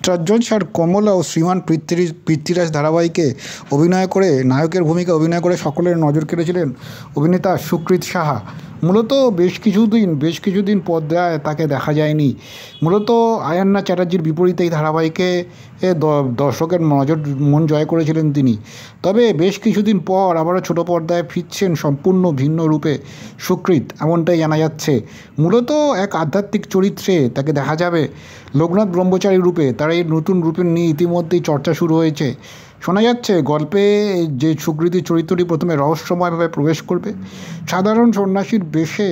Star আর কমলা ও শ্রীমান পৃথ্বীরাজ ধারাবাহিকে অভিনয় করে নায়কের ভূমিকা অভিনয় করে সকলের নজর কেড়েছিলেন অভিনেতা সুকৃত সাহা। মূলত বেশ কিছুদিন পর্দায় তাকে দেখা যায়নি। মূলত আয়ান্না চ্যাটার্জির বিপরীতে এই ধারাবাহিকে দর্শকের মন জয় করেছিলেন তিনি। তবে বেশ কিছুদিন পর আবারও ছোট পর্দায় ফিরছেন সম্পূর্ণ ভিন্ন রূপে সুকৃত, এমনটাই জানা যাচ্ছে। মূলত এক আধ্যাত্মিক চরিত্রে তাকে দেখা যাবে লোকনাথ ব্রহ্মচারী রূপে। তার এই নতুন রূপের নিয়ে ইতিমধ্যেই চর্চা শুরু হয়েছে। শোনা যাচ্ছে গল্পে যে সুকৃতির চরিত্রটি প্রথমে রহস্যময়ভাবে প্রবেশ করবে সাধারণ সন্ন্যাসীর বেশে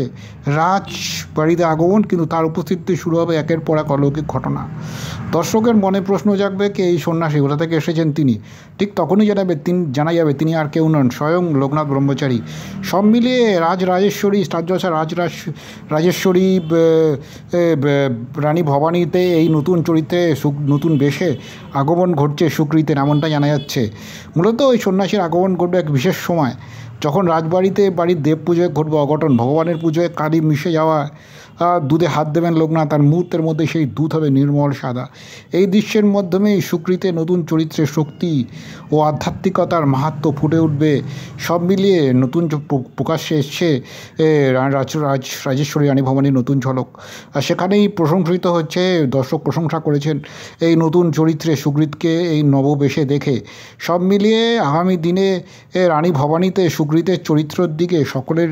রাজবাড়িতে আগমন, কিন্তু তার উপস্থিতিতে শুরু হবে একের পর এক অলৌকিক ঘটনা। দর্শকের মনে প্রশ্ন জাগবে কে এই সন্ন্যাসী, কোথা থেকে এসেছেন তিনি। ঠিক তখনই জানা যাবে তিনি আর কেউ নন, স্বয়ং লোকনাথ ব্রহ্মচারী। সব মিলিয়ে রাজেশ্বরী স্টার জলসার রাজেশ্বরী রানী ভবানীতে এই নতুন চরিত্রে নতুন বেশে আগমন ঘটছে সুকৃতের, এমনটা জানা যাচ্ছে। মূলত ওই সন্ন্যাসীর আগমন ঘটবে এক বিশেষ সময়, যখন বাড়ির দেব পুজোয় ঘটবে অঘটন। ভগবানের পুজোয় কালি মিশে যাওয়া দুধে হাত দেবেন লোকনাথ, আর মুহূর্তের মধ্যে সেই দুধ হবে নির্মল সাদা। এই দৃশ্যের মাধ্যমেই সুকৃতে নতুন চরিত্রের শক্তি ও আধ্যাত্মিকতার মাহাত্ম্য ফুটে উঠবে। সব মিলিয়ে নতুন প্রকাশ্যে এসছে রাজেশ্বরী রানী ভবানীর নতুন ঝলক। আর সেখানেই প্রশংসিত হচ্ছে, দর্শক প্রশংসা করেছেন এই নতুন চরিত্রে সুকৃতকে এই নববেশে দেখে। সব মিলিয়ে আগামী দিনে রানী ভবানীতে সুকৃতের চরিত্রের দিকে সকলের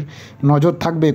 নজর থাকবে।